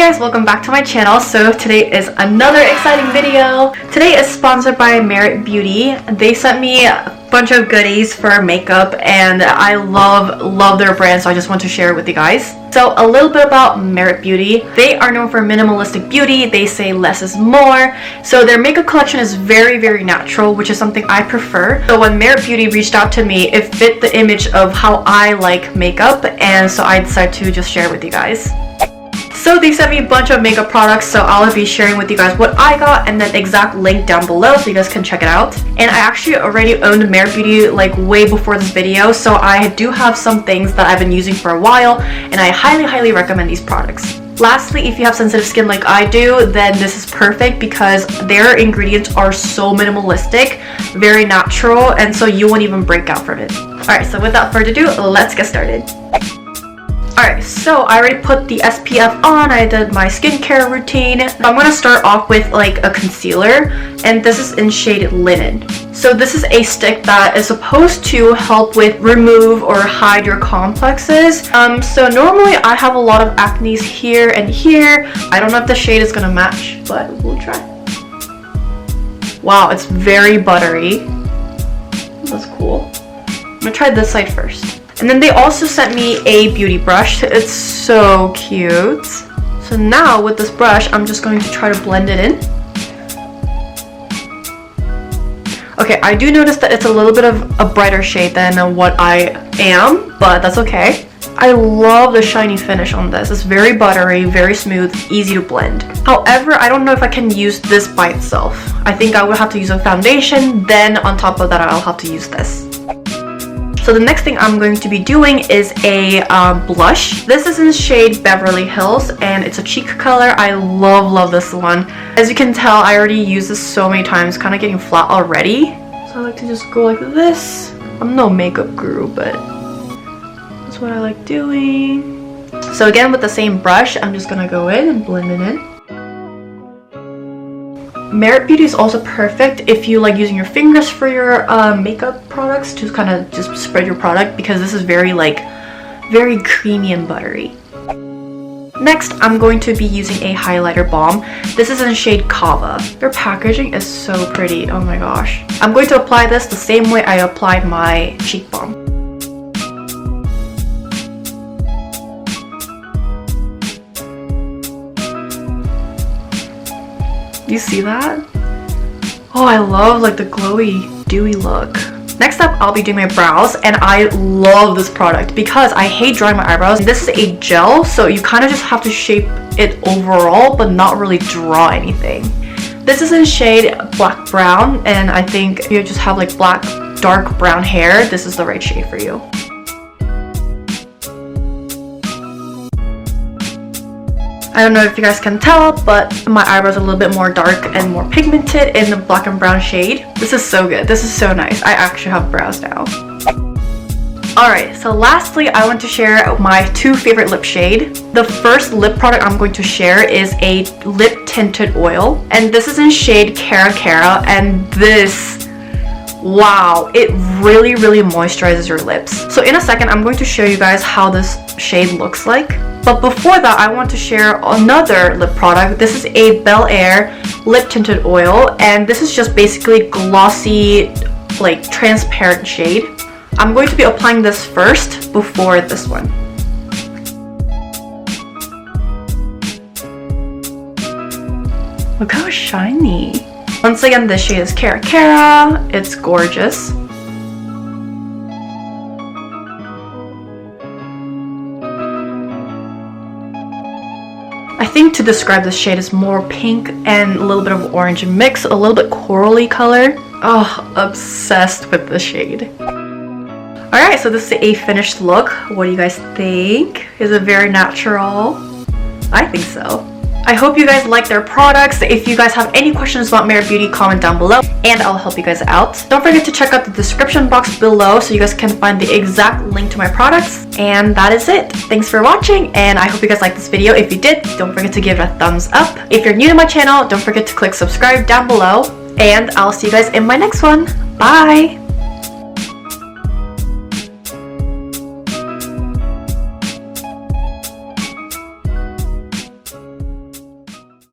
guys, welcome back to my channel. So today is another exciting video. Today is sponsored by Merit Beauty. They sent me a bunch of goodies for makeup and I love their brand, so I just want to share it with you guys. So a little bit about Merit Beauty. They are known for minimalistic beauty. They say less is more. So their makeup collection is very natural, which is something I prefer. So when Merit Beauty reached out to me, it fit the image of how I like makeup, and so I decided to just share it with you guys. So they sent me a bunch of makeup products, so I'll be sharing with you guys what I got and then exact link down below so you guys can check it out. And I actually already owned Merit Beauty like way before this video, so I do have some things that I've been using for a while and I highly recommend these products. Lastly, if you have sensitive skin like I do, then this is perfect because their ingredients are so minimalistic, very natural, and so you won't even break out from it. Alright, so without further ado, let's get started. Alright, so I already put the SPF on, I did my skincare routine. I'm going to start off with like a concealer, and this is in shade Linen. So this is a stick that is supposed to help with remove or hide your complexes. So normally I have a lot of acne here and here. I don't know if the shade is going to match, but we'll try. Wow, it's very buttery. That's cool. I'm going to try this side first. And then they also sent me a beauty brush. It's so cute. So now with this brush, I'm just going to try to blend it in. Okay, I do notice that it's a little bit of a brighter shade than what I am, but that's okay. I love the shiny finish on this. It's very buttery, very smooth, easy to blend. However, I don't know if I can use this by itself. I think I would have to use a foundation, then on top of that, I'll have to use this. So the next thing I'm going to be doing is a blush. This is in shade Beverly Hills and it's a cheek color. I love this one. As you can tell, I already used this so many times, kind of getting flat already. So I like to just go like this. I'm no makeup guru, but that's what I like doing. So again, with the same brush, I'm just gonna go in and blend it in. Merit Beauty is also perfect if you like using your fingers for your makeup products to kind of just spread your product, because this is very creamy and buttery. Next, I'm going to be using a highlighter balm. This is in shade Kava. Their packaging is so pretty, oh my gosh. I'm going to apply this the same way I applied my cheek balm. You see that? Oh, I love like the glowy, dewy look. Next up, I'll be doing my brows, and I love this product because I hate drawing my eyebrows. This is a gel, so you kind of just have to shape it overall, but not really draw anything. This is in shade Black Brown, and I think if you just have like black, dark brown hair, this is the right shade for you. I don't know if you guys can tell, but my eyebrows are a little bit more dark and more pigmented in the black and brown shade. This is so good. This is so nice. I actually have brows now. Alright, so lastly, I want to share my two favorite lip shade. The first lip product I'm going to share is a lip tinted oil. And this is in shade Cara Cara, and this, wow, it really moisturizes your lips. So in a second, I'm going to show you guys how this shade looks like. But before that, I want to share another lip product. This is a Bel Air lip tinted oil, and this is just basically glossy, like transparent shade. I'm going to be applying this first before this one. Look how shiny. Once again, this shade is Cara Cara. It's gorgeous. I think to describe this shade is more pink and a little bit of orange mix, a little bit corally color. Oh, obsessed with this shade. Alright, so this is a finished look. What do you guys think? Is it very natural? I think so. I hope you guys like their products. If you guys have any questions about Merit Beauty, comment down below and I'll help you guys out. Don't forget to check out the description box below so you guys can find the exact link to my products. And that is it. Thanks for watching, and I hope you guys liked this video. If you did, don't forget to give it a thumbs up. If you're new to my channel, don't forget to click subscribe down below, and I'll see you guys in my next one. Bye!